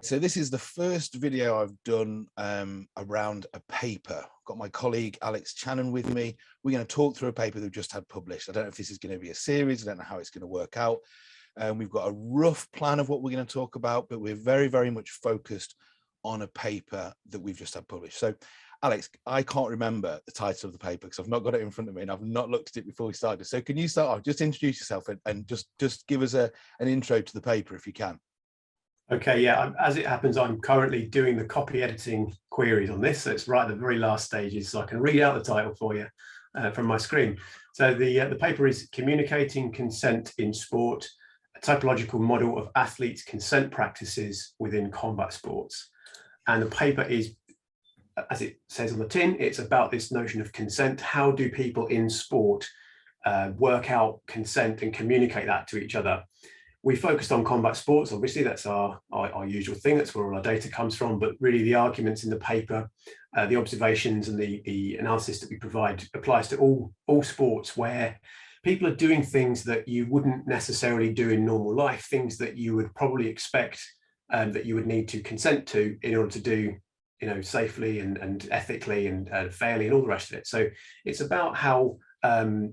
So this is the first video I've done around a paper. I've got my colleague Alex Channon with me. We're going to talk through a paper that we've just had published. I don't know if this is going to be a series. I don't know how it's going to work out. We've got a rough plan of what we're going to talk about, but we're very, very much focused on a paper that we've just had published. So Alex, I can't remember the title of the paper because I've not got it in front of me and I've not looked at it before we started. So can you start off, just introduce yourself and just give us an intro to the paper if you can. Okay, yeah, as it happens, I'm currently doing the copy editing queries on this. So it's right at the very last stages, so I can read out the title for you from my screen. So the paper is Communicating Consent in Sport, a typological model of athletes' consent practices within combat sports. And the paper is, as it says on the tin, it's about this notion of consent. How do people in sport work out consent and communicate that to each other? We focused on combat sports, obviously, that's our usual thing, that's where all our data comes from, but really the arguments in the paper, the observations and the analysis that we provide applies to all sports where people are doing things that you wouldn't necessarily do in normal life, things that you would probably expect that you would need to consent to in order to do, you know, safely and ethically and fairly and all the rest of it. So it's about how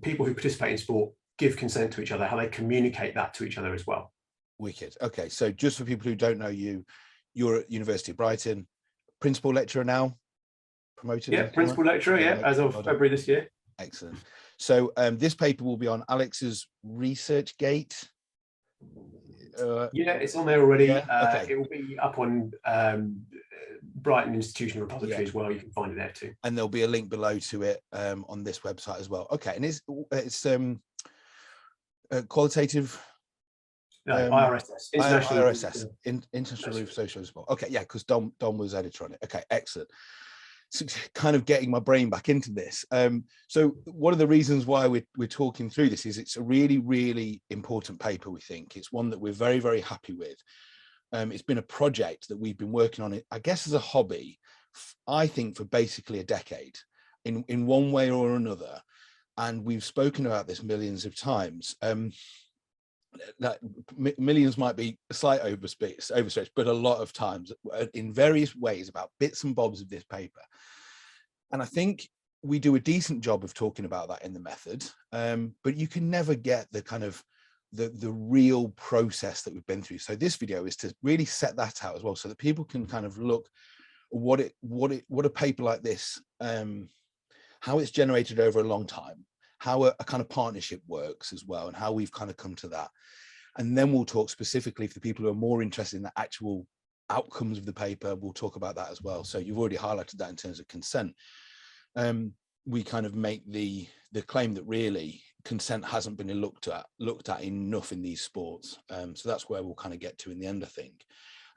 people who participate in sport give consent to each other, how they communicate that to each other as well. Wicked. Okay, so just for people who don't know you, you're at University of Brighton, principal lecturer now, promoted? Yeah, principal lecturer, yeah, as of February this year. Excellent. So this paper will be on Alex's ResearchGate. Yeah, it's on there already. Yeah? Okay. It will be up on Brighton Institutional Repository as well. You can find it there too. And there'll be a link below to it on this website as well. Okay, and it's qualitative. No, IRSS, International IRSS, International Review of Social Sport. Okay, yeah, because Dom was editor on it. Okay, excellent. So kind of getting my brain back into this. So one of the reasons why we're talking through this is it's a really, really important paper, we think. It's one that we're very, very happy with. It's been a project that we've been working on, I guess, as a hobby, I think, for basically a decade in one way or another. And we've spoken about this millions of times. That millions might be a slight overstretch, but a lot of times in various ways about bits and bobs of this paper. And I think we do a decent job of talking about that in the method, but you can never get the kind of the real process that we've been through. So this video is to really set that out as well, so that people can kind of look what a paper like this, how it's generated over a long time, how a kind of partnership works as well, and how we've kind of come to that. And then we'll talk specifically for the people who are more interested in the actual outcomes of the paper. We'll talk about that as well. So you've already highlighted that in terms of consent. We kind of make the claim that really consent hasn't been looked at enough in these sports. So that's where we'll kind of get to in the end, I think.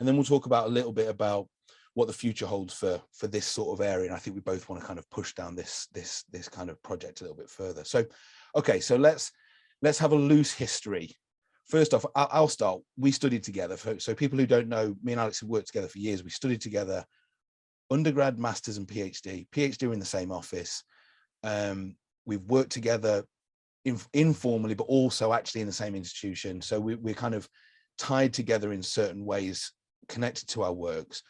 And then we'll talk about a little bit about what the future holds for this sort of area. And I think we both want to kind of push down this kind of project a little bit further. So, okay, so let's have a loose history. First off, I'll start. We studied together. So people who don't know, me and Alex have worked together for years. We studied together, undergrad, masters and PhD. PhD were in the same office. We've worked together informally, but also actually in the same institution. So we're kind of tied together in certain ways, connected to our works.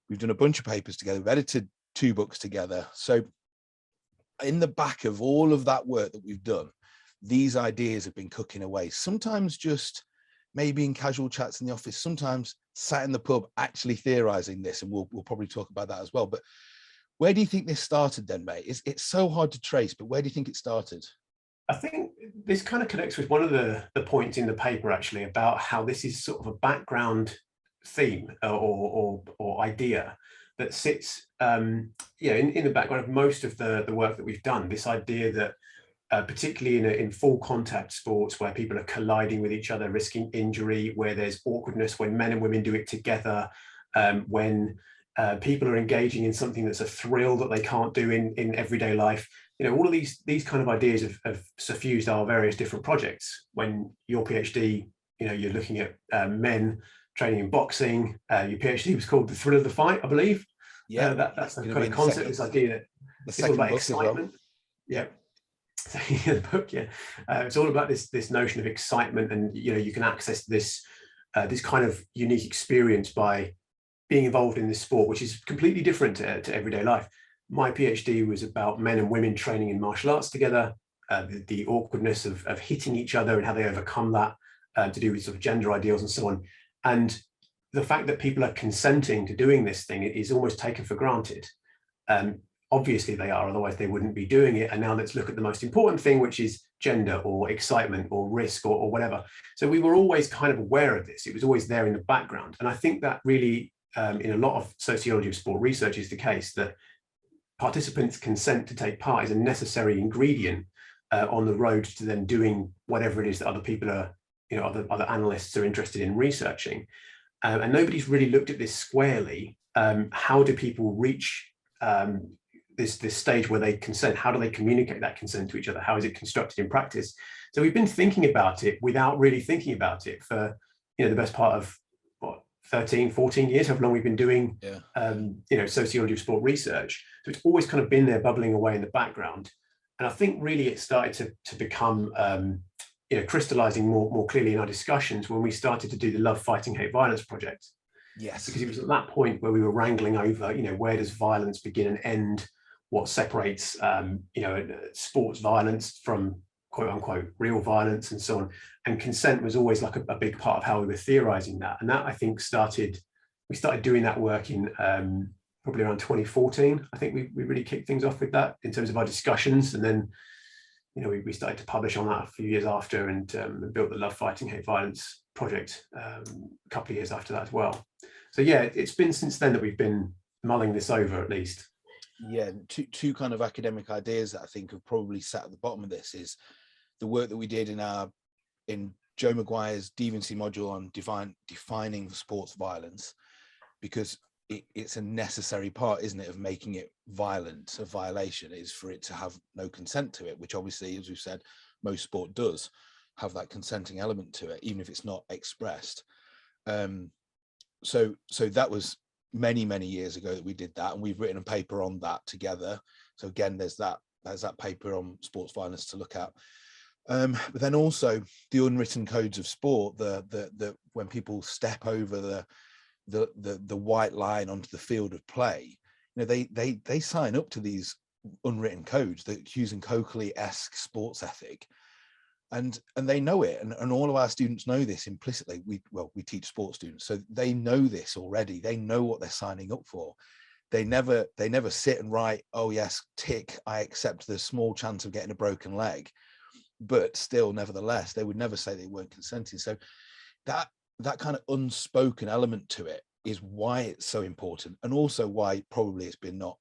We've done a bunch of papers together. We've edited 2 books together. So in the back of all of that work that we've done, these ideas have been cooking away, sometimes just maybe in casual chats in the office, sometimes sat in the pub actually theorizing this, and we'll probably talk about that as well. But where do you think this started then, mate? It's so hard to trace, but where do you think it started? I think this kind of connects with one of the points in the paper, actually, about how this is sort of a background theme or idea that sits in the background of most of the work that we've done. This idea that particularly in full contact sports where people are colliding with each other, risking injury, where there's awkwardness when men and women do it together, when people are engaging in something that's a thrill that they can't do in everyday life. You know, all of these kind of ideas have suffused our various different projects. When your PhD, you know, you're looking at men training in boxing. Your PhD was called The Thrill of the Fight, I believe. Yeah, that's the kind of concept, this idea that it's all about excitement. Well. Yeah. So, yeah, the book, yeah. It's all about this notion of excitement, and you know, you can access this kind of unique experience by being involved in this sport, which is completely different to everyday life. My PhD was about men and women training in martial arts together, the awkwardness of hitting each other and how they overcome that, to do with sort of gender ideals and so on. And the fact that people are consenting to doing this thing is almost taken for granted. Obviously they are, otherwise they wouldn't be doing it. And now let's look at the most important thing, which is gender or excitement or risk or whatever. So we were always kind of aware of this. It was always there in the background. And I think that really, in a lot of sociology of sport research, is the case that participants' consent to take part is a necessary ingredient on the road to them doing whatever it is that other people are, other analysts are interested in researching. And nobody's really looked at this squarely. How do people reach this stage where they consent? How do they communicate that consent to each other? How is it constructed in practice? So we've been thinking about it without really thinking about it for the best part of 13, 14 years, however long we've been doing sociology of sport research. So it's always kind of been there bubbling away in the background. And I think really it started to become crystallizing more clearly in our discussions when we started to do the Love, Fighting, Hate, Violence project. Yes. Because it was at that point where we were wrangling over, where does violence begin and end? What separates, sports violence from quote unquote real violence and so on. And consent was always like a big part of how we were theorizing that. And that I think we started doing that work in probably around 2014. I think we really kicked things off with that in terms of our discussions. And then, we started to publish on that a few years after and built the Love, Fighting, Hate, Violence project a couple of years after that as well. So yeah, it's been since then that we've been mulling this over at least. Yeah, two kind of academic ideas that I think have probably sat at the bottom of this is the work that we did in Joe Maguire's deviancy module on defining sports violence, because it's a necessary part, isn't it, of making it violent. A violation is for it to have no consent to it, which obviously, as we've said, most sport does have that consenting element to it, even if it's not expressed. So that was many years ago that we did that, and we've written a paper on that together. So again, there's that paper on sports violence to look at. But then also the unwritten codes of sport, the when people step over the white line onto the field of play, they sign up to these unwritten codes, the Hughes and Coakley-esque sports ethic, and they know it, and all of our students know this implicitly. We teach sports students, so they know this already. They know what they're signing up for. They never sit and write, oh yes, tick, I accept the small chance of getting a broken leg, but still, nevertheless, they would never say they weren't consenting. So that kind of unspoken element to it is why it's so important, and also why probably it's been not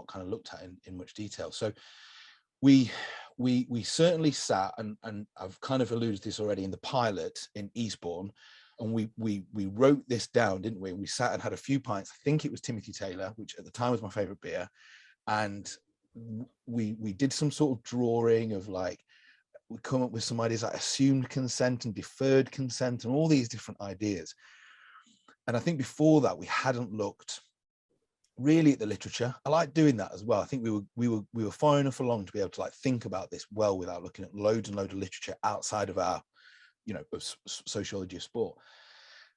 kind of looked at in much detail. So we certainly sat, and I've kind of alluded to this already in the pilot in Eastbourne, and we wrote this down, didn't we? We sat and had a few pints. I think it was Timothy Taylor, which at the time was my favorite beer, and we did some sort of drawing of we come up with some ideas like assumed consent and deferred consent and all these different ideas. And I think before that we hadn't looked really at the literature. I like doing that as well. I think we were far enough along to be able to think about this well without looking at loads and loads of literature outside of our sociology of sport.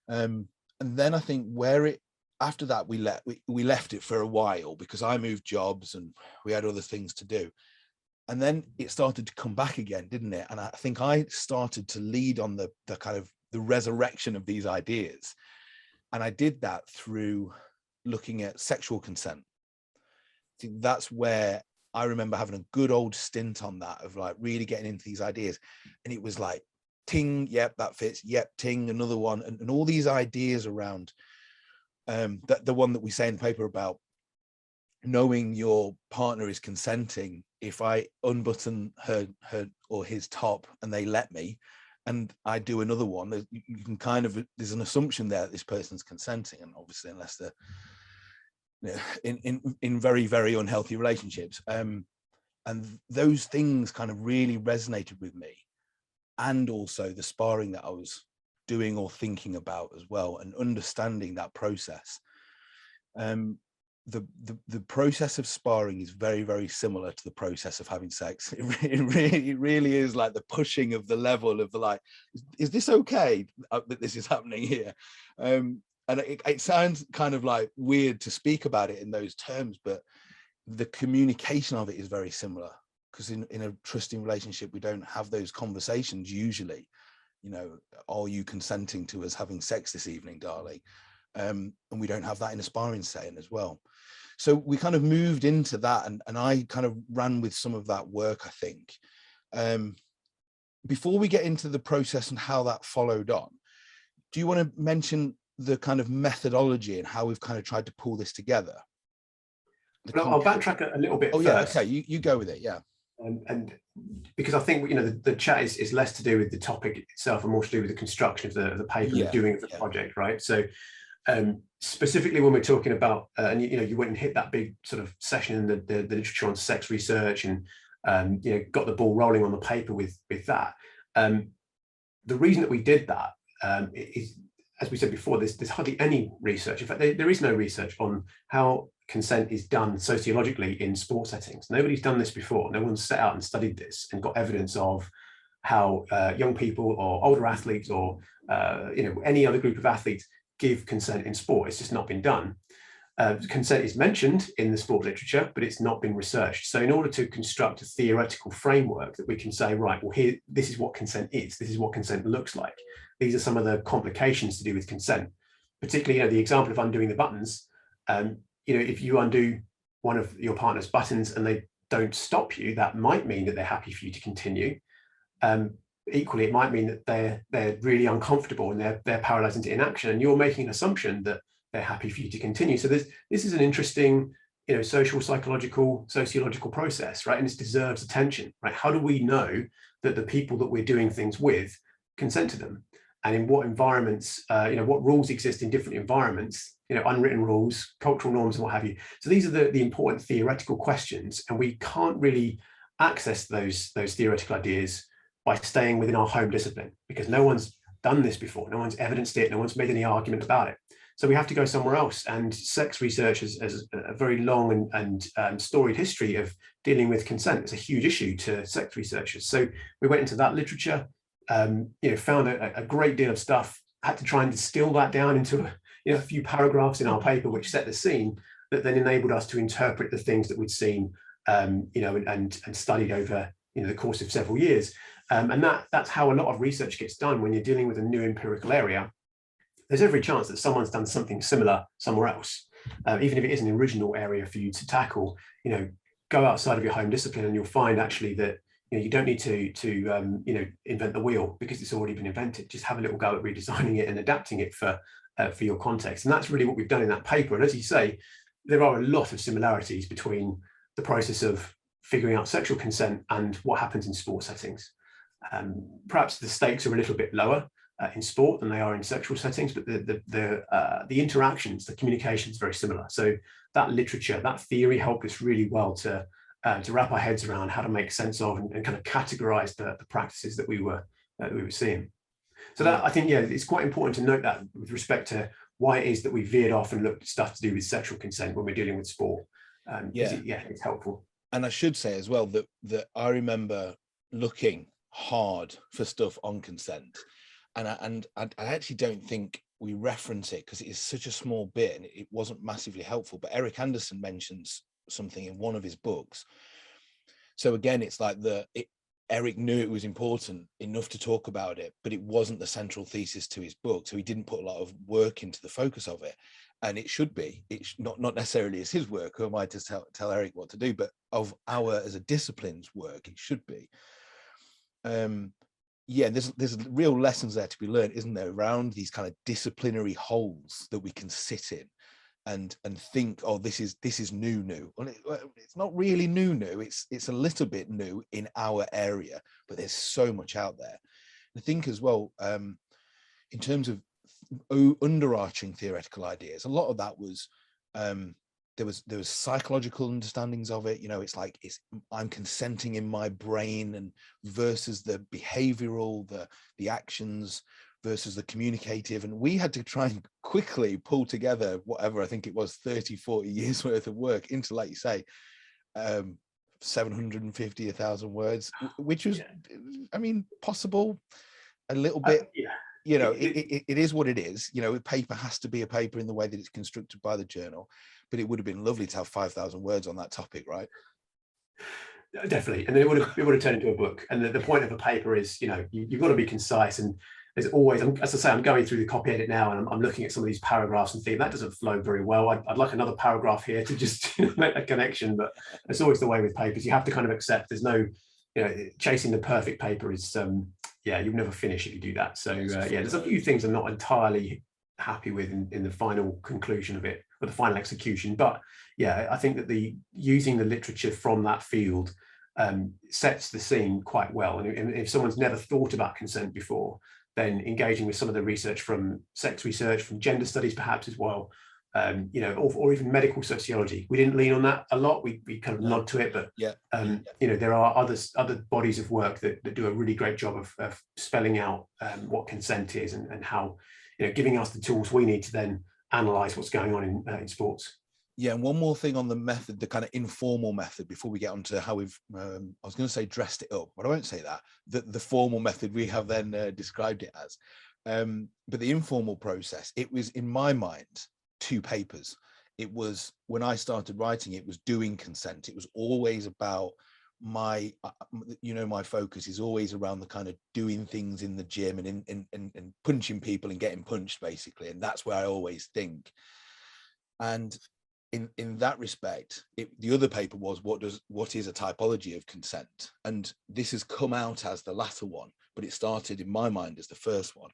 And then I think after that we left it for a while because I moved jobs and we had other things to do. And then it started to come back again, didn't it? And I think I started to lead on the kind of the resurrection of these ideas. And I did that through looking at sexual consent. I think that's where I remember having a good old stint on that, of really getting into these ideas. And it was like, ting, yep, that fits, yep, ting, another one. And all these ideas around the one that we say in the paper about knowing your partner is consenting. If I unbutton her or his top and they let me, and I do another one, you can kind of, there's an assumption there that this person's consenting, and obviously unless they're in very, very unhealthy relationships. And those things kind of really resonated with me, and also the sparring that I was doing or thinking about as well, and understanding that process. The process of sparring is very, very similar to the process of having sex. It really is like the pushing of the level of the is this okay that this is happening here? And it sounds kind of like weird to speak about it in those terms, but the communication of it is very similar, because in a trusting relationship, we don't have those conversations usually. You know, are you consenting to us having sex this evening, darling? And we don't have that in a sparring setting as well. So we kind of moved into that, and I kind of ran with some of that work, I think. Before we get into the process and how that followed on, do you want to mention the kind of methodology and how we've kind of tried to pull this together? Well, I'll backtrack a little bit first. Yeah, okay, you go with it, yeah. And because I think, you know, the chat is less to do with the topic itself and more to do with the construction of the paper and the doing of the project, right? So specifically when we're talking about, and you know, you went and hit that big sort of session in the literature on sex research, and you know, got the ball rolling on the paper with that. The reason that we did that is, as we said before, there's hardly any research. In fact, there is no research on how consent is done sociologically in sport settings. Nobody's done this before. No one's set out and studied this and got evidence of how young people or older athletes or you know, any other group of athletes give consent in sport. It's just not been done. Consent is mentioned in the sport literature, but it's not been researched. So in order to construct a theoretical framework that we can say, right, well, here, this is what consent is, this is what consent looks like, these are some of the complications to do with consent, particularly, you know, the example of undoing the buttons. You know, if you undo one of your partner's buttons and they don't stop you, that might mean that they're happy for you to continue. Equally, it might mean that they're really uncomfortable and they're paralyzed into inaction, and you're making an assumption that they're happy for you to continue. So this is an interesting, you know, social, psychological, sociological process, right? And this deserves attention, right? How do we know that the people that we're doing things with consent to them? And in what environments, you know, what rules exist in different environments, you know, unwritten rules, cultural norms, and what have you. So these are the important theoretical questions, and we can't really access those theoretical ideas by staying within our home discipline, because no one's done this before, no one's evidenced it, no one's made any argument about it. So we have to go somewhere else. And sex research has a very long and storied history of dealing with consent. It's a huge issue to sex researchers. So we went into that literature, you know, found a great deal of stuff, had to try and distill that down into you know, a few paragraphs in our paper, which set the scene, that then enabled us to interpret the things that we'd seen, you know, and studied over, you know, the course of several years. And that's how a lot of research gets done when you're dealing with a new empirical area. There's every chance that someone's done something similar somewhere else, even if it is an original area for you to tackle. You know, go outside of your home discipline and you'll find actually that, you know, you don't need to you know, invent the wheel, because it's already been invented. Just have a little go at redesigning it and adapting it for your context. And that's really what we've done in that paper. And as you say, there are a lot of similarities between the process of figuring out sexual consent and what happens in sport settings. Perhaps the stakes are a little bit lower in sport than they are in sexual settings, but the interactions, the communication is very similar. So that literature, that theory helped us really well to wrap our heads around how to make sense of and kind of categorize the practices that we were seeing. So that, I think, yeah, it's quite important to note that with respect to why it is that we veered off and looked at stuff to do with sexual consent when we're dealing with sport. It's helpful. And I should say as well that I remember looking hard for stuff on consent, and I actually don't think we reference it because it is such a small bit and it wasn't massively helpful. But Eric Anderson mentions something in one of his books. So again, it's like Eric knew it was important enough to talk about it, but it wasn't the central thesis to his book. So he didn't put a lot of work into the focus of it. And it should be. It's not necessarily as his work. Who am I to tell Eric what to do? But of our, as a discipline's work, it should be. Yeah, there's real lessons there to be learned, isn't there, around these kind of disciplinary holes that we can sit in and think, oh, this is new. Well, it's not really new. It's a little bit new in our area, but there's so much out there. I think as well, in terms of underarching theoretical ideas, a lot of that was there was psychological understandings of it. You know, it's like I'm consenting in my brain, and versus the behavioral, the actions versus the communicative. And we had to try and quickly pull together whatever, I think it was 30-40 years worth of work into, like you say, 750, 1,000 words, which was, I mean, possible a little bit. you know, it is what it is. You know, a paper has to be a paper in the way that it's constructed by the journal, but it would have been lovely to have 5,000 words on that topic, right? Definitely, and then it would have turned into a book. And the point of a paper is, you know, you've got to be concise. And there's always, as I say, I'm going through the copy edit now, and I'm looking at some of these paragraphs and thinking that doesn't flow very well. I'd like another paragraph here to just make that connection. But it's always the way with papers. You have to kind of accept there's no, you know, chasing the perfect paper is, yeah, you'll never finish if you do that. So yeah, there's a few things I'm not entirely happy with in the final conclusion of it, or the final execution. But yeah, I think that using the literature from that field sets the scene quite well. And if someone's never thought about consent before, then engaging with some of the research from sex research, from gender studies perhaps as well, you know, or even medical sociology. We didn't lean on that a lot. We kind of nod to it, but yeah, you know, there are other bodies of work that do a really great job of spelling out what consent is, and how, you know, giving us the tools we need to then analyze what's going on in sports. Yeah, and one more thing on the method, the kind of informal method, before we get on to how we've, I was going to say dressed it up, but I won't say that. The formal method we have then described it as. But the informal process, it was, in my mind, 2 papers. It was, when I started writing, it was doing consent. It was always about my, you know, my focus is always around the kind of doing things in the gym and punching people and getting punched, basically. And that's where I always think. And in that respect, the other paper was what is a typology of consent, and this has come out as the latter one, but it started in my mind as the first one.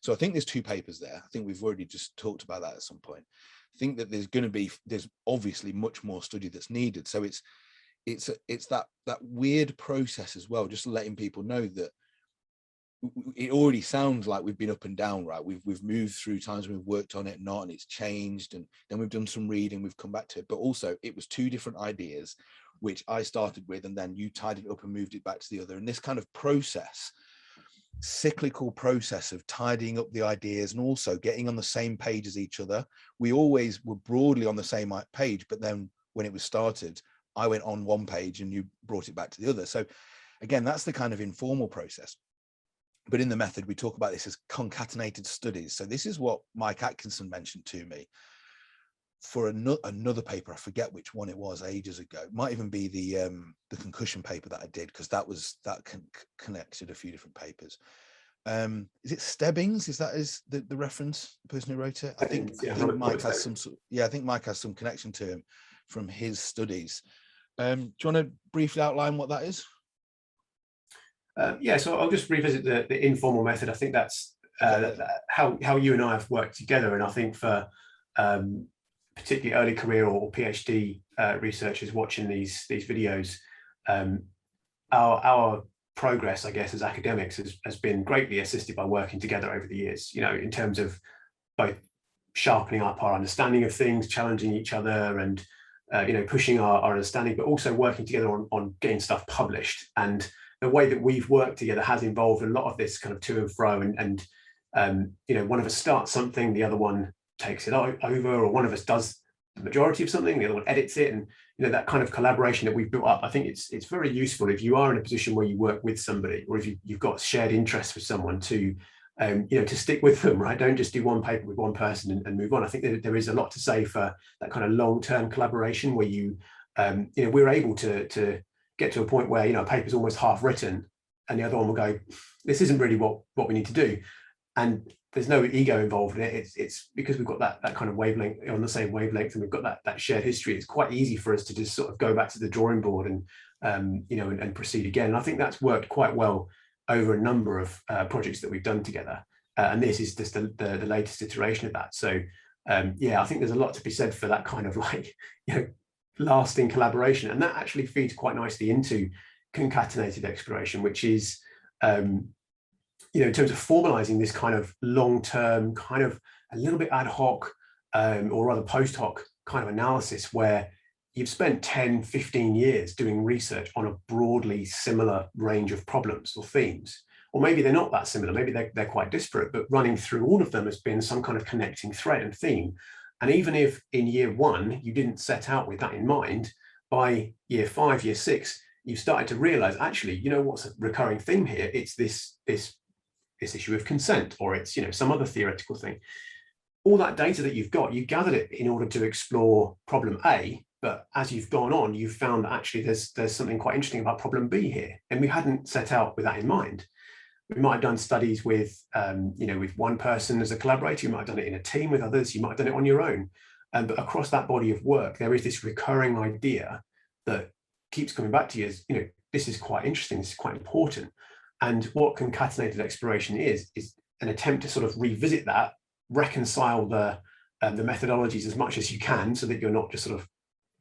So I think there's 2 papers there. I think we've already just talked about that at some point. I think that there's obviously much more study that's needed. So it's that weird process as well, just letting people know that it already sounds like we've been up and down, right? We've moved through times when we've worked on it, not, and it's changed, and then we've done some reading, we've come back to it. But also, it was 2 different ideas, which I started with, and then you tied it up and moved it back to the other. And this kind of process, cyclical process of tidying up the ideas and also getting on the same page as each other. We always were broadly on the same page, but then when it was started, I went on one page and you brought it back to the other. So again, that's the kind of informal process. But in the method, we talk about this as concatenated studies. So this is what Mike Atkinson mentioned to me for another paper. I forget which one it was, ages ago. It might even be the concussion paper that I did, because that connected a few different papers. Is it Stebbings? Is that the reference, the person who wrote it? I think Mike has some I think Mike has some connection to him from his studies. Do you want to briefly outline what that is? Yeah, so I'll just revisit the informal method. I think that's how you and I have worked together. And I think for particularly early career or PhD researchers watching these videos, our progress, I guess, as academics has been greatly assisted by working together over the years, you know, in terms of both sharpening up our understanding of things, challenging each other, and you know, pushing our understanding, but also working together on getting stuff published. And the way that we've worked together has involved a lot of this kind of to and fro, and you know, one of us starts something, the other one takes it over, or one of us does the majority of something, the other one edits it. And you know, that kind of collaboration that we've built up, I think it's very useful if you are in a position where you work with somebody, or if you've got shared interests with someone, to you know, to stick with them, right? Don't just do one paper with one person and move on. I think that there is a lot to say for that kind of long-term collaboration where you know, we're able to get to a point where, you know, a paper's almost half written and the other one will go, this isn't really what we need to do. And there's no ego involved in it. It's because we've got that kind of wavelength, on the same wavelength, and we've got that shared history. It's quite easy for us to just sort of go back to the drawing board and you know, and proceed again. And I think that's worked quite well over a number of projects that we've done together. And this is just the latest iteration of that. So yeah, I think there's a lot to be said for that kind of, like, you know, lasting collaboration. And that actually feeds quite nicely into concatenated exploration, which is you know, in terms of formalizing this kind of long-term, kind of a little bit ad hoc or rather post hoc kind of analysis, where you've spent 10, 15 years doing research on a broadly similar range of problems or themes. Or maybe they're not that similar, maybe they're quite disparate, but running through all of them has been some kind of connecting thread and theme. And even if in year 1 you didn't set out with that in mind, by year 5, year 6, you started to realize, actually, you know what's a recurring theme here? It's this this issue of consent, or it's, some other theoretical thing. All that data that you've got, you gathered it in order to explore problem A, but as you've gone on, you've found that actually there's something quite interesting about problem B here, and we hadn't set out with that in mind. We might have done studies with, with one person as a collaborator. You might have done it in a team with others. You might have done it on your own. But across that body of work, there is this recurring idea that keeps coming back to you as, this is quite interesting. This is quite important. And what concatenated exploration is an attempt to sort of revisit that, reconcile the methodologies as much as you can, so that you're not just sort of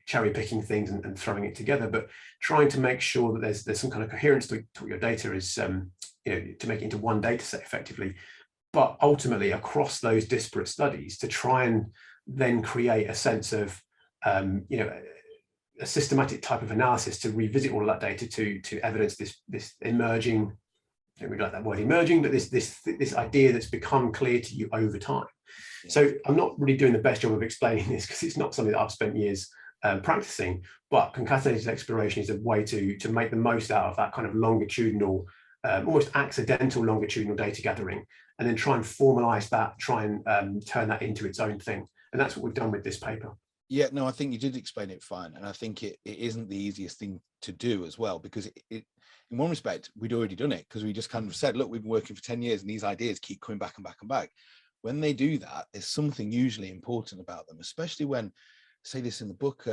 cherry picking things and throwing it together, but trying to make sure that there's some kind of coherence to what your data is, to make it into one data set effectively, but ultimately across those disparate studies to try and then create a sense of, a systematic type of analysis to revisit all of that data to evidence this emerging, I don't really like that word emerging, but this idea that's become clear to you over time. Yeah. So I'm not really doing the best job of explaining this because it's not something that I've spent years practicing, but concatenated exploration is a way to make the most out of that kind of longitudinal, almost accidental longitudinal data gathering, and then try and formalize that, try and turn that into its own thing. And that's what we've done with this paper. Yeah, no, I think you did explain it fine. And I think it isn't the easiest thing to do as well, because it in one respect, we'd already done it, because we just kind of said, look, we've been working for 10 years and these ideas keep coming back and back and back. When they do that, there's something usually important about them, especially when, say this in the book,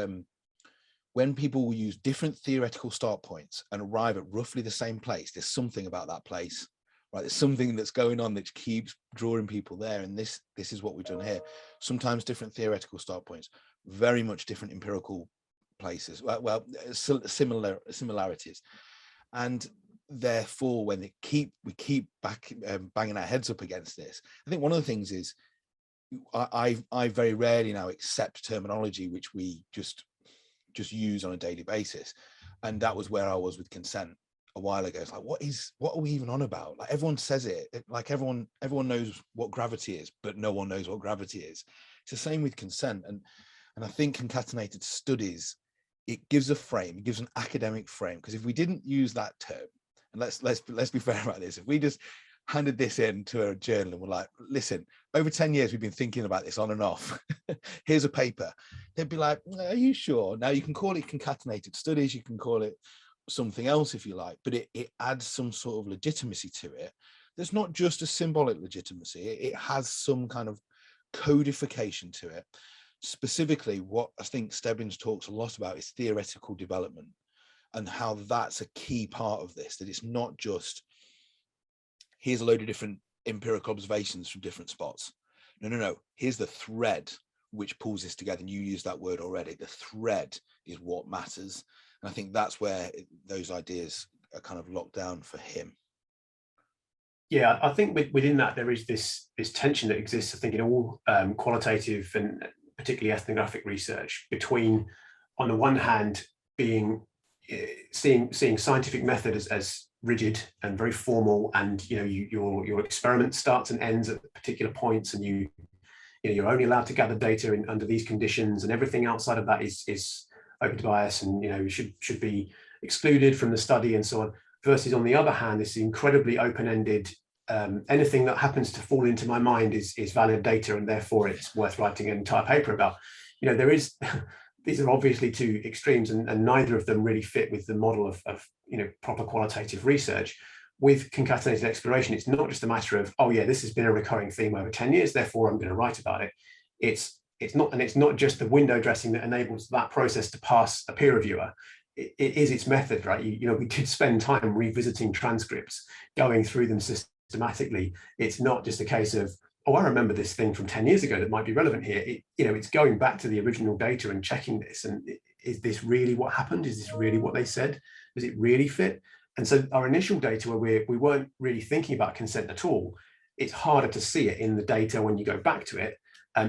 when people will use different theoretical start points and arrive at roughly the same place, there's something about that place, right? There's something that's going on that keeps drawing people there. And this is what we've done here. Sometimes different theoretical start points, very much different empirical places, similarities. And therefore, when we keep banging our heads up against this, I think one of the things is I very rarely now accept terminology which we just use on a daily basis. And that was where I was with consent a while ago. It's like, what are we even on about? Like, everyone says it, like everyone knows what gravity is, but no one knows what gravity is. It's the same with consent. And I think concatenated studies, it gives a frame, it gives an academic frame. Because if we didn't use that term, and let's be fair about this, if we just handed this in to a journal and we're like, listen, over 10 years we've been thinking about this on and off, here's a paper, they'd be like, are you sure? Now you can call it concatenated studies, you can call it something else if you like, but it adds some sort of legitimacy to it. There's not just a symbolic legitimacy, it has some kind of codification to it. Specifically, what I think Stebbins talks a lot about is theoretical development, and how that's a key part of this, that it's not just, here's a load of different empirical observations from different spots. No. Here's the thread which pulls this together. And you used that word already. The thread is what matters. And I think that's where those ideas are kind of locked down for him. Yeah, I think within that, there is this tension that exists, I think, in all qualitative and particularly ethnographic research, between, on the one hand, seeing scientific method as rigid and very formal, and your experiment starts and ends at particular points, and you're only allowed to gather data under these conditions, and everything outside of that is open to bias and should be excluded from the study and so on. Versus, on the other hand, this incredibly open-ended, anything that happens to fall into my mind is valid data, and therefore it's worth writing an entire paper about. These are obviously two extremes, and neither of them really fit with the model of proper qualitative research. With concatenated exploration, it's not just a matter of, oh yeah, this has been a recurring theme over 10 years, therefore I'm going to write about it. It's not just the window dressing that enables that process to pass a peer reviewer. It is its method, right? We did spend time revisiting transcripts, going through them systematically. It's not just a case of, oh, I remember this thing from 10 years ago that might be relevant here. It's going back to the original data and checking this. And is this really what happened? Is this really what they said? Does it really fit? And so our initial data, where we weren't really thinking about consent at all, it's harder to see it in the data when you go back to it.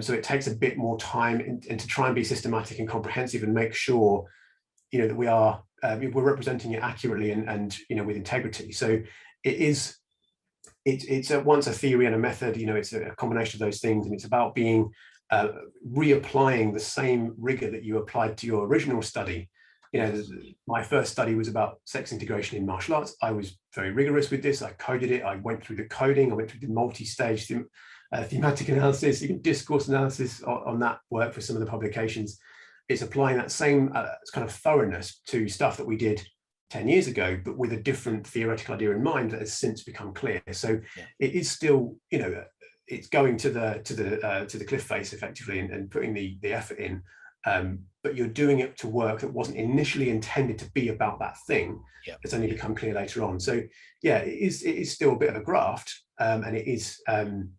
So it takes a bit more time and to try and be systematic and comprehensive and make sure, that we're representing it accurately and with integrity. So it's once a theory and a method, it's a combination of those things, and it's about reapplying the same rigor that you applied to your original study My first study was about sex integration in martial arts. I was very rigorous with this. I coded it. I went through the coding. I went through the multi-stage thematic analysis, even discourse analysis on that work for some of the publications. It's applying that same kind of thoroughness to stuff that we did 10 years ago, but with a different theoretical idea in mind that has since become clear. So it is still, it's going to the cliff face effectively and putting the effort in. But you're doing it to work that wasn't initially intended to be about that thing. It's only become clear later on. So it is still a bit of a graft, and it is it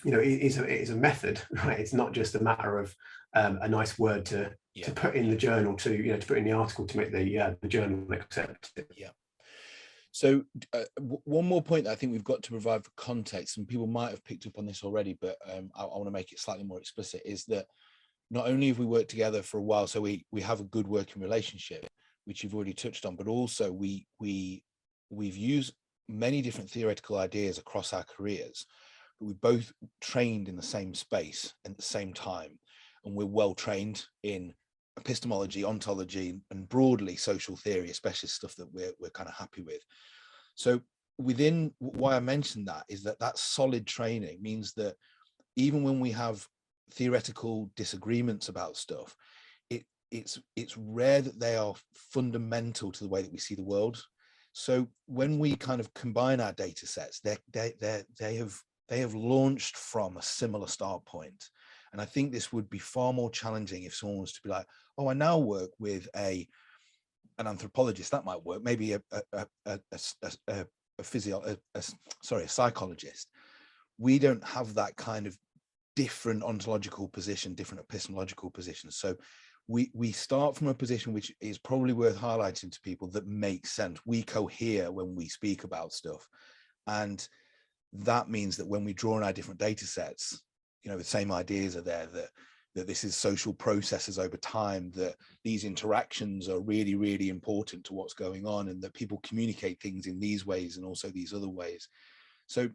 is a method, right? It's not just a matter of a nice word to put in the journal, to put in the article to make the journal accept it. So one more point that I think we've got to provide for context, and people might have picked up on this already, but I want to make it slightly more explicit, is that not only have we worked together for a while, so we have a good working relationship, which you've already touched on, but also we've used many different theoretical ideas across our careers, but we both trained in the same space at the same time, and we're well trained in epistemology, ontology, and broadly social theory, especially stuff that we're kind of happy with. So within why I mentioned that is that solid training means that even when we have theoretical disagreements about stuff, it's rare that they are fundamental to the way that we see the world. So when we kind of combine our data sets, they have launched from a similar start point. And I think this would be far more challenging if someone was to be like, oh, I now work with an anthropologist. That might work. Maybe a psychologist. We don't have that kind of different ontological position, different epistemological positions. So we start from a position which is probably worth highlighting to people that makes sense. We cohere when we speak about stuff. And that means that when we draw on our different data sets, the same ideas are there, that this is social processes over time, that these interactions are really, really important to what's going on, and that people communicate things in these ways and also these other ways. So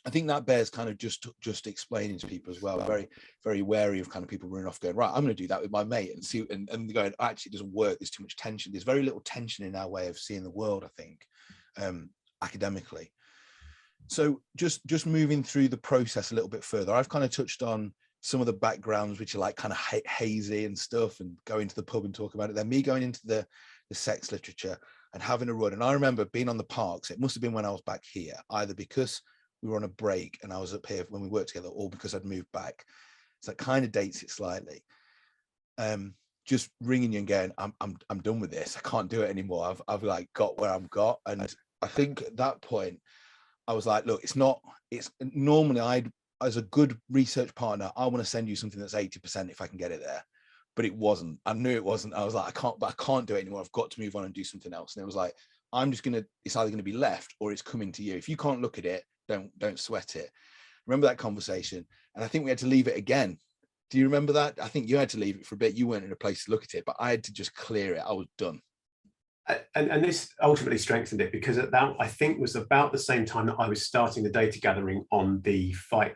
I think that bears kind of just explaining to people as well. Very, very wary of kind of people running off going, right, I'm going to do that with my mate and see, and going, actually it doesn't work. There's too much tension. There's very little tension in our way of seeing the world, I think, academically. So just moving through the process a little bit further, I've kind of touched on some of the backgrounds, which are like kind of hazy and stuff, and going to the pub and talk about it. Then me going into the sex literature and having a run. And I remember being on the parks. It must have been when I was back here, either because we were on a break and I was up here when we worked together, or because I'd moved back. So that kind of dates it slightly. Just ringing you and going, I'm done with this. I can't do it anymore. I've like got where I've got. And I think at that point, I was like, look, it's normally as a good research partner, I want to send you something that's 80% if I can get it there. But it wasn't. I knew it wasn't. I was like, I can't do it anymore. I've got to move on and do something else. And it was like, it's either going to be left or it's coming to you. If you can't look at it, don't sweat it. Remember that conversation? And I think we had to leave it again. Do you remember that? I think you had to leave it for a bit. You weren't in a place to look at it, but I had to just clear it. I was done. And this ultimately strengthened it, because that, I think, was about the same time that I was starting the data gathering on the fight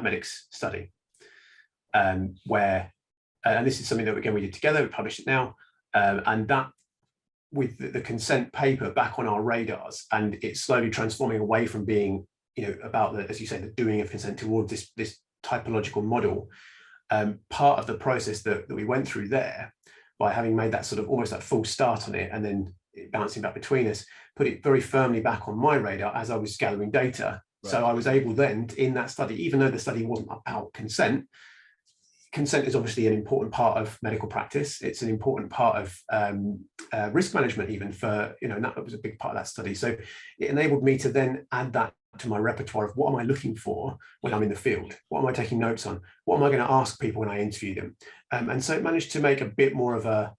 medics study, where, and this is something that again we did together, we published it now, and that with the consent paper back on our radars, and it's slowly transforming away from being, about the, as you say, the doing of consent towards this typological model. Part of the process that we went through there, by having made that sort of almost that full start on it and then bouncing back between us, put it very firmly back on my radar as I was gathering data. Right. So I was able then, in that study, even though the study wasn't about consent is obviously an important part of medical practice. It's an important part of risk management, even for, and that was a big part of that study. So it enabled me to then add that to my repertoire of what am I looking for when I'm in the field? What am I taking notes on? What am I going to ask people when I interview them? And so it managed to make a bit more of a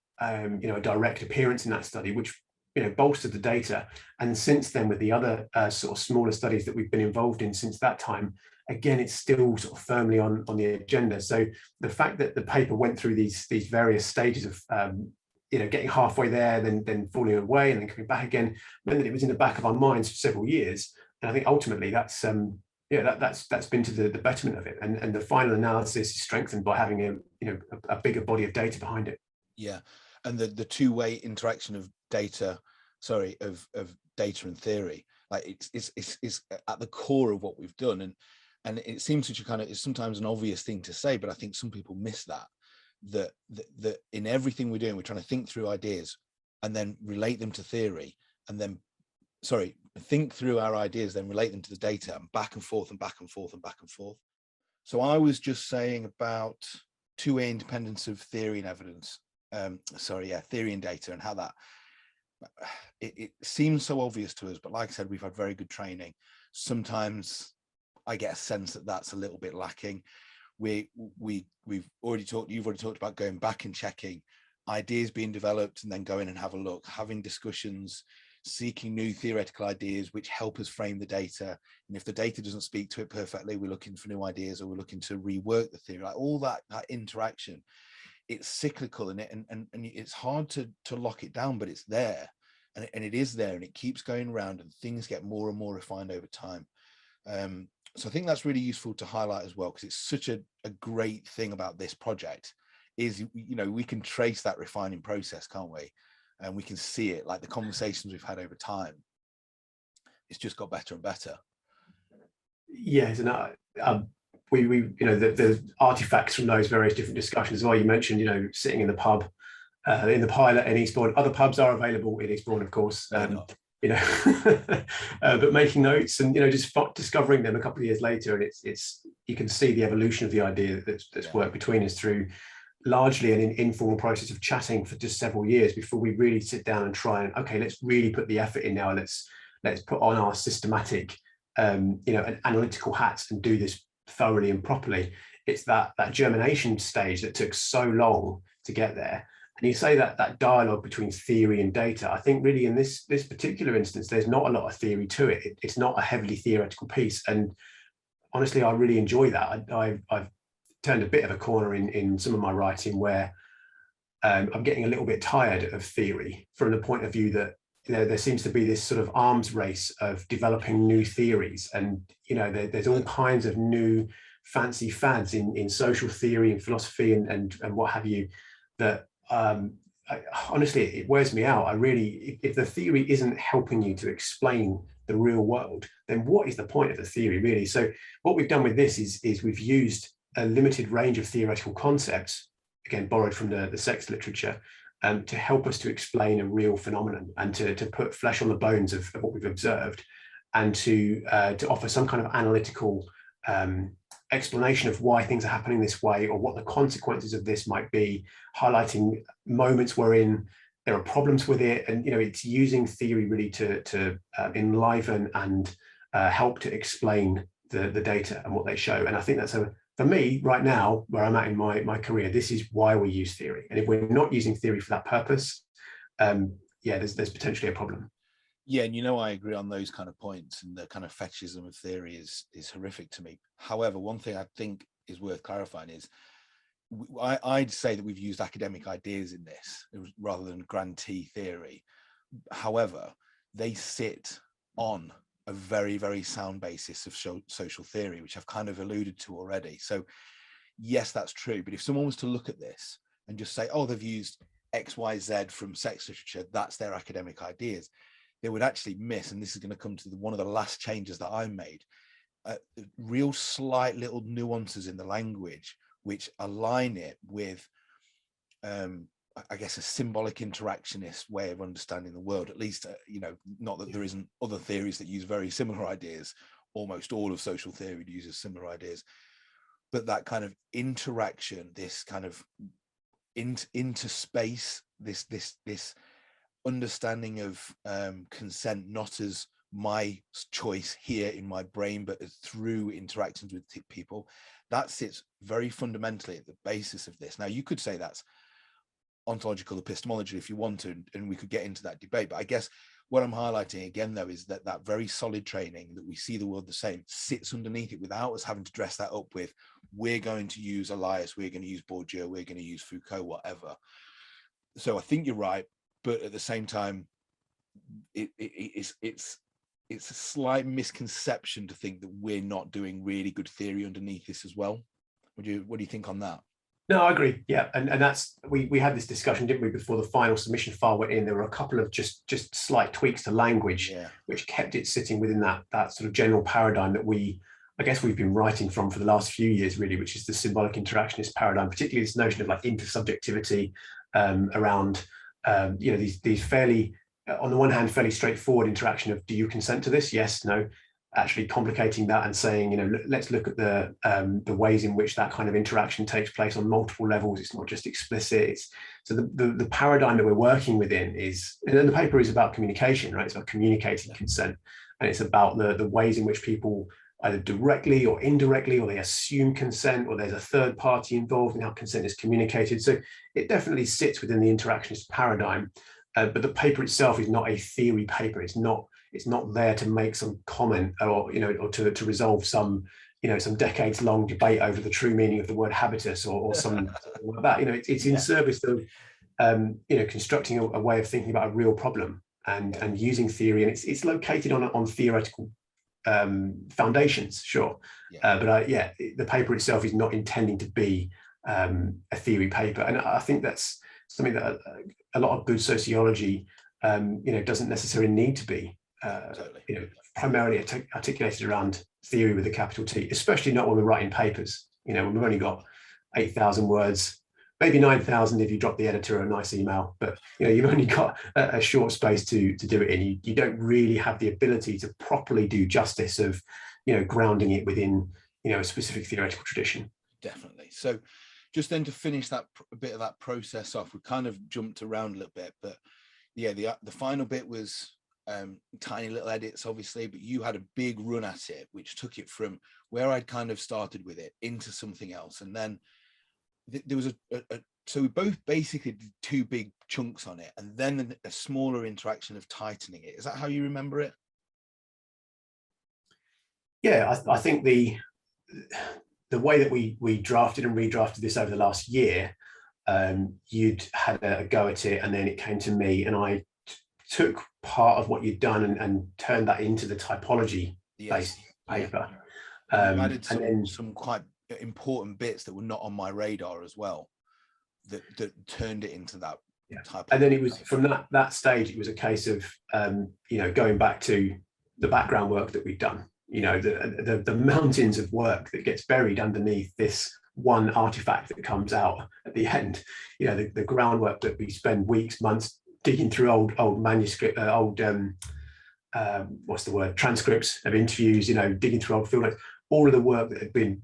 direct appearance in that study, which bolstered the data. And since then, with the other sort of smaller studies that we've been involved in since that time, again, it's still sort of firmly on the agenda. So the fact that the paper went through these various stages of getting halfway there, then falling away, and then coming back again, meant that it was in the back of our minds for several years. And I think ultimately that's been to the betterment of it, and the final analysis is strengthened by having a bigger body of data behind it. Yeah, and the two-way interaction of data, of data and theory, like it's at the core of what we've done. And it seems such a kind of, it's sometimes an obvious thing to say, but I think some people miss that in everything we're doing, we're trying to think through ideas and then relate them to theory, and then think through our ideas, then relate them to the data, and back and forth and back and forth and back and forth. So I was just saying about two-way independence of theory and evidence. Theory and data, and how that it seems so obvious to us, but like I said, we've had very good training. Sometimes I get a sense that that's a little bit lacking. You've already talked about going back and checking ideas being developed, and then going and have a look, having discussions, seeking new theoretical ideas which help us frame the data. And if the data doesn't speak to it perfectly, we're looking for new ideas, or we're looking to rework the theory. Like all that interaction, it's cyclical in it, and it's hard to lock it down, but it's there, and it is there, and it keeps going around, and things get more and more refined over time. So I think that's really useful to highlight as well, because it's such a great thing about this project is, we can trace that refining process, can't we? And we can see it, like the conversations we've had over time. It's just got better and better. Yes, and we the artifacts from those various different discussions as well. You mentioned, sitting in the pub, in the pilot in Eastbourne. Other pubs are available in Eastbourne, of course. But making notes and just discovering them a couple of years later, and it's you can see the evolution of the idea that's worked between us through largely an informal process of chatting for just several years before we really sit down and try and, okay, let's really put the effort in now. Let's put on our systematic, an analytical hats and do this thoroughly and properly. It's that germination stage that took so long to get there. And you say that dialogue between theory and data, I think really in this particular instance, there's not a lot of theory to it. It's not a heavily theoretical piece. And honestly, I really enjoy that. I've turned a bit of a corner in some of my writing where I'm getting a little bit tired of theory, from the point of view that there seems to be this sort of arms race of developing new theories, and there's all kinds of new fancy fads in social theory and philosophy and what have you, that honestly it wears me out. If the theory isn't helping you to explain the real world, then what is the point of the theory, really? So what we've done with this is we've used a limited range of theoretical concepts, again borrowed from the sex literature, to help us to explain a real phenomenon, and to put flesh on the bones of what we've observed, and to offer some kind of analytical explanation of why things are happening this way, or what the consequences of this might be, highlighting moments wherein there are problems with it. And it's using theory really to enliven and help to explain the data and what they show. And I think that's for me right now, where I'm at in my career, this is why we use theory. And if we're not using theory for that purpose, there's potentially a problem. Yeah, and I agree on those kind of points, and the kind of fetishism of theory is horrific to me. However, one thing I think is worth clarifying is I'd say that we've used academic ideas in this rather than grantee theory. However, they sit on a very, very sound basis of social theory, which I've kind of alluded to already. So yes, that's true. But if someone was to look at this and just say, oh, they've used X, Y, Z from sex literature, that's their academic ideas, they would actually miss, and this is going to come to one of the last changes that I made, real slight little nuances in the language which align it with I guess a symbolic interactionist way of understanding the world, at least not that there isn't other theories that use very similar ideas. Almost all of social theory uses similar ideas, but that kind of interaction, this kind of into space, this understanding of consent, not as my choice here in my brain, but through interactions with people, that sits very fundamentally at the basis of this. Now, you could say that's ontological epistemology if you want to, and we could get into that debate, but I guess what I'm highlighting again though is that very solid training, that we see the world the same, sits underneath it without us having to dress that up with, we're going to use Elias, we're going to use Bourdieu, we're going to use Foucault, whatever. So I think you're right, but at the same time, it's a slight misconception to think that we're not doing really good theory underneath this as well. What do you think on that? No, I agree. Yeah, and that's we had this discussion, didn't we, before the final submission file went in? There were a couple of just slight tweaks to language, Yeah. which kept it sitting within that sort of general paradigm that I guess we've been writing from for the last few years, really, which is the symbolic interactionist paradigm, particularly this notion of like intersubjectivity around these fairly, on the one hand, fairly straightforward interaction of, do you consent to this? Yes, no. Actually complicating that and saying, let's look at the ways in which that kind of interaction takes place on multiple levels. It's not just explicit. So the paradigm that we're working within is, and then the paper is about communication, right? It's about communicating consent, and it's about the ways in which people either directly or indirectly, or they assume consent, or there's a third party involved in how consent is communicated. So it definitely sits within the interactionist paradigm, but the paper itself is not a theory paper. It's not there to make some comment or to resolve some decades long debate over the true meaning of the word habitus or something like that. It's in service of constructing a way of thinking about a real problem and using theory, and it's located on theoretical foundations, sure. But the paper itself is not intending to be a theory paper, and I think that's something that a lot of good sociology doesn't necessarily need to be. Totally. Primarily articulated around theory with a capital T, especially not when we're writing papers. When we've only got 8,000 words, maybe 9,000 if you drop the editor a nice email, but you've only got a short space to do it in. You don't really have the ability to properly do justice of grounding it within a specific theoretical tradition. Definitely. So just then to finish that bit of that process off, we kind of jumped around a little bit, but yeah, the final bit was tiny little edits, obviously, but you had a big run at it, which took it from where I'd kind of started with it into something else. And then there was so we both basically did two big chunks on it, and then a smaller interaction of tightening it. Is that how you remember it? Yeah, I think the way that we drafted and redrafted this over the last year, you'd had a go at it, and then it came to me, and I took part of what you'd done and turned that into the typology based paper. You added some quite important bits that were not on my radar as well, that turned it into that type. And then it was from that stage, it was a case of going back to the background work that we'd done. The mountains of work that gets buried underneath this one artifact that comes out at the end. The groundwork that we spend weeks, months digging through old manuscript, transcripts of interviews, digging through old field notes, all of the work that had been,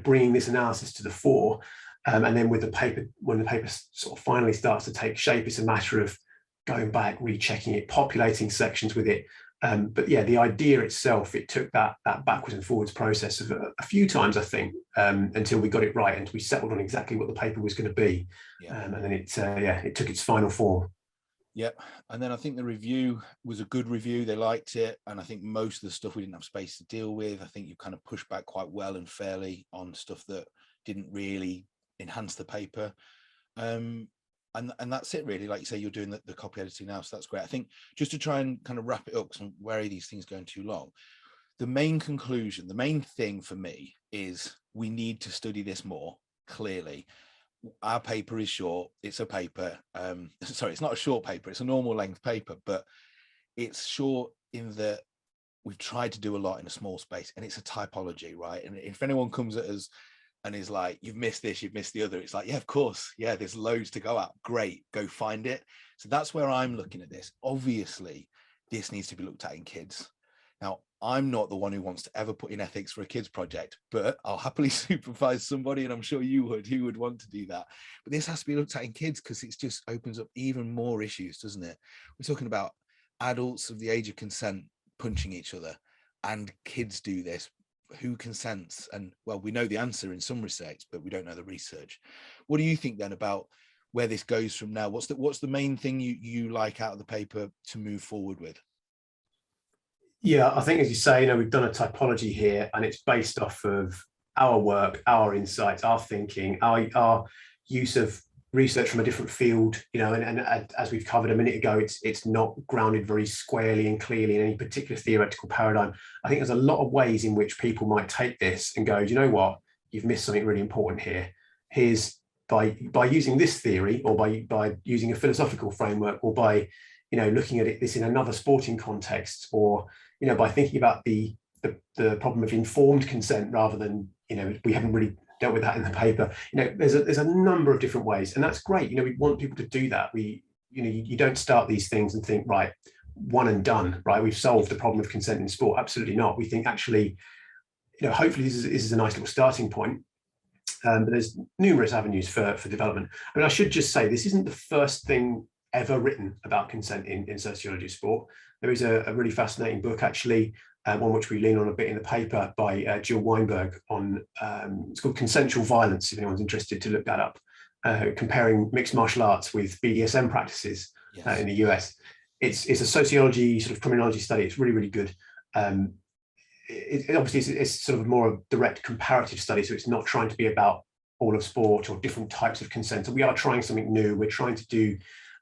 bringing this analysis to the fore. And then with the paper, when the paper sort of finally starts to take shape, it's a matter of going back, rechecking it, populating sections with it. But yeah, the idea itself, it took that backwards and forwards process of a few times, I think, until we got it right and we settled on exactly what the paper was going to be. And then it took its final form. Yep. And then I think the review was a good review. They liked it. And I think most of the stuff we didn't have space to deal with. I think you kind of pushed back quite well and fairly on stuff that didn't really enhance the paper. And that's it really. Like you say, you're doing the copy editing now, so that's great. I think just to try and kind of wrap it up, because I'm wary of these things going too long, the main conclusion, the main thing for me is we need to study this more clearly. Our paper is short. It's a paper. Sorry, it's not a short paper. It's a normal length paper, but it's short in that we've tried to do a lot in a small space, and it's a typology, right? And if anyone comes at us and is like, you've missed this, you've missed the other, it's like, yeah, of course. Yeah, there's loads to go at. Great, go find it. So that's where I'm looking at this. Obviously, this needs to be looked at in kids. Now, I'm not the one who wants to ever put in ethics for a kids project, but I'll happily supervise somebody, and I'm sure you would want to do that. But this has to be looked at in kids because it just opens up even more issues, doesn't it? We're talking about adults of the age of consent punching each other, and kids do this. Who consents? And well, we know the answer in some respects, but we don't know the research. What do you think then about where this goes from now? What's the main thing you like out of the paper to move forward with? Yeah, I think, as you say, we've done a typology here, and it's based off of our work, our insights, our thinking, our use of research from a different field, and as we've covered a minute ago, it's not grounded very squarely and clearly in any particular theoretical paradigm. I think there's a lot of ways in which people might take this and go, do you know what? You've missed something really important here. here's by using this theory, or by using a philosophical framework, or by looking at this in another sporting context, or by thinking about the problem of informed consent rather than we haven't really dealt with that in the paper. There's a number of different ways, and that's great. We want people to do that. You don't start these things and think, right, one and done, right, we've solved the problem of consent in sport. Absolutely not. We think, actually, hopefully this is a nice little starting point. But there's numerous avenues for development. I mean, I should just say, this isn't the first thing ever written about consent in sociology of sport. There is a really fascinating book, actually, one which we lean on a bit in the paper, by Jill Weinberg, on it's called Consensual Violence, if anyone's interested to look that up, comparing mixed martial arts with BDSM practices in the US. It's a sociology sort of criminology study. It's really, really good. It obviously it's sort of more a direct comparative study, so it's not trying to be about all of sport or different types of consent. So we are trying something new. We're trying to do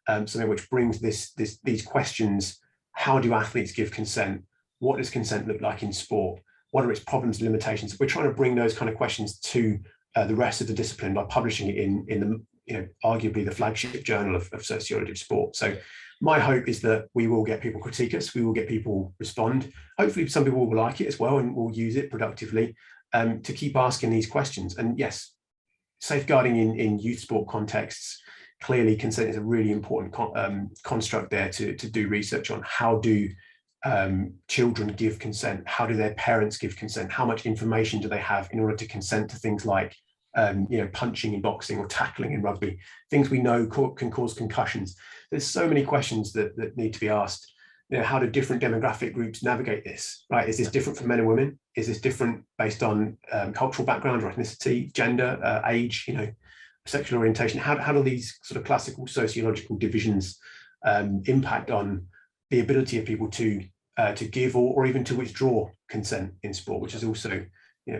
something which brings these questions. How do athletes give consent? What does consent look like in sport? What are its problems and limitations? We're trying to bring those kind of questions to the rest of the discipline by publishing it in the arguably the flagship journal of sociology of sport. So my hope is that we will get people critique us, we will get people respond. Hopefully some people will like it as well and will use it productively, to keep asking these questions. And yes, safeguarding in youth sport contexts, clearly consent is a really important construct there to do research on. How do children give consent? How do their parents give consent? How much information do they have in order to consent to things like punching in boxing or tackling in rugby, things we know can cause concussions? There's so many questions that need to be asked. How do different demographic groups navigate this? Right? Is this different for men and women? Is this different based on cultural background or ethnicity, gender, age, sexual orientation? How do these sort of classical sociological divisions impact on the ability of people to give or even to withdraw consent in sport, which is also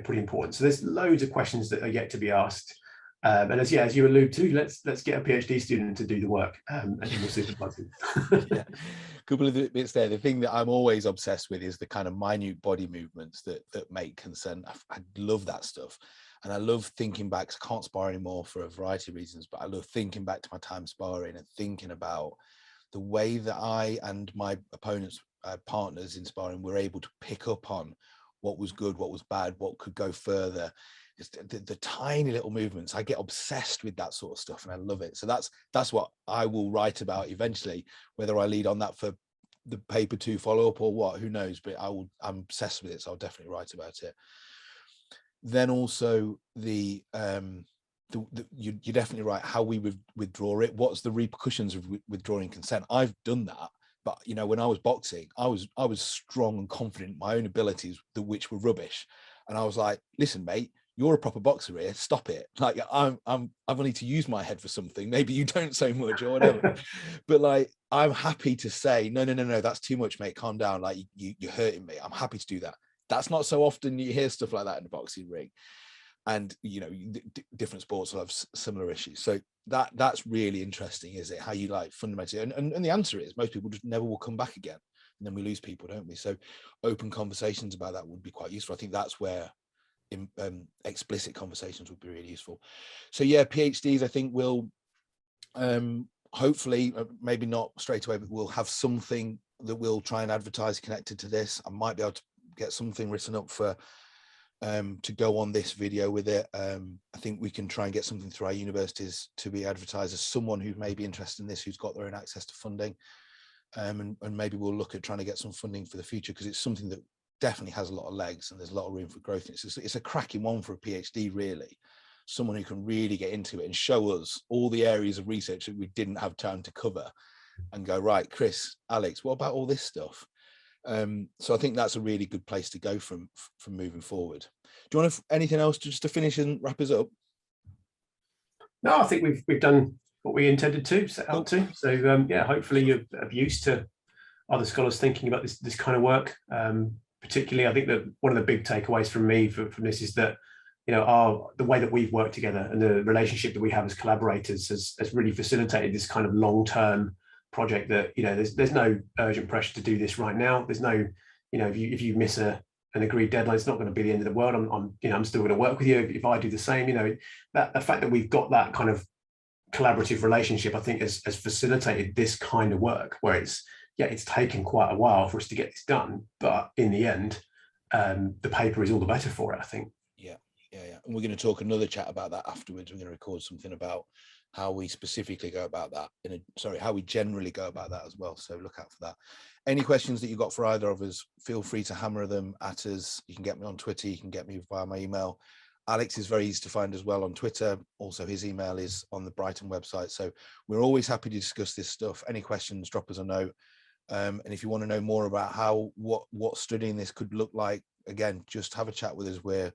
pretty important. So there's loads of questions that are yet to be asked. And as you allude to, let's get a PhD student to do the work, and we'll supervise them. Yeah, a couple of the bits there. The thing that I'm always obsessed with is the kind of minute body movements that make consent. I love that stuff, and I love thinking back. 'Cause I can't spar anymore for a variety of reasons, but I love thinking back to my time sparring and thinking about the way that I and my opponents, partners in sparring, were able to pick up on what was good, what was bad, what could go further. It's the tiny little movements. I get obsessed with that sort of stuff, and I love it. So that's what I will write about eventually. Whether I lead on that for the paper 2 follow-up or what, who knows? But I'm obsessed with it, so I'll definitely write about it. Then also you're definitely right. How we withdraw it. What's the repercussions of withdrawing consent? I've done that. But when I was boxing, I was strong and confident in my own abilities, which were rubbish. And I was like, listen, mate, you're a proper boxer here. Stop it. Like I've only to use my head for something. Maybe you don't so much or whatever. But like, I'm happy to say, no, that's too much, mate. Calm down. Like you're hurting me. I'm happy to do that. That's not so often you hear stuff like that in the boxing ring. And different sports will have similar issues. So that's really interesting, is it? How you like fundamentally, and the answer is most people just never will come back again, and then we lose people, don't we? So open conversations about that would be quite useful. I think that's where explicit conversations would be really useful. So yeah, PhDs I think will hopefully, maybe not straight away, but we'll have something that we'll try and advertise connected to this. I might be able to get something written up for to go on this video with it. I think we can try and get something through our universities to be advertised as someone who may be interested in this, who's got their own access to funding, and maybe we'll look at trying to get some funding for the future, because it's something that definitely has a lot of legs and there's a lot of room for growth. It's a cracking one for a PhD, really. Someone who can really get into it and show us all the areas of research that we didn't have time to cover, and go, right, Chris, Alex, what about all this stuff? So I think that's a really good place to go from moving forward. Do you want anything else just to finish and wrap us up? No, I think we've done what we intended to set out to. So yeah, hopefully you're of use to other scholars thinking about this kind of work. Particularly, I think that one of the big takeaways from me from this is that the way that we've worked together and the relationship that we have as collaborators has really facilitated this kind of long-term project that there's no urgent pressure to do this right now. There's no if you miss a an agreed deadline. It's not going to be the end of the world. I'm still going to work with you if I do the same. That the fact that we've got that kind of collaborative relationship, I think, has facilitated this kind of work, where it's taken quite a while for us to get this done, but in the end, the paper is all the better for it, I think. Yeah. And we're going to talk another chat about that afterwards. We're going to record something about how we specifically go about that how we generally go about that as well. So look out for that. Any questions that you got for either of us, feel free to hammer them at us. You can get me on Twitter. You can get me via my email. Alex is very easy to find as well on Twitter. Also, his email is on the Brighton website. So we're always happy to discuss this stuff. Any questions, drop us a note. And if you want to know more about what studying this could look like, again, just have a chat with us. Where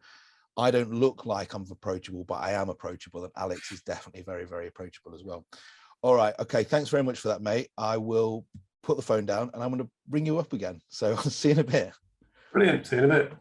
I don't look like I'm approachable, but I am approachable, and Alex is definitely very, very approachable as well. All right. Okay. Thanks very much for that, mate. I will put the phone down and I'm going to bring you up again. So I'll see you in a bit. Brilliant. See you in a bit.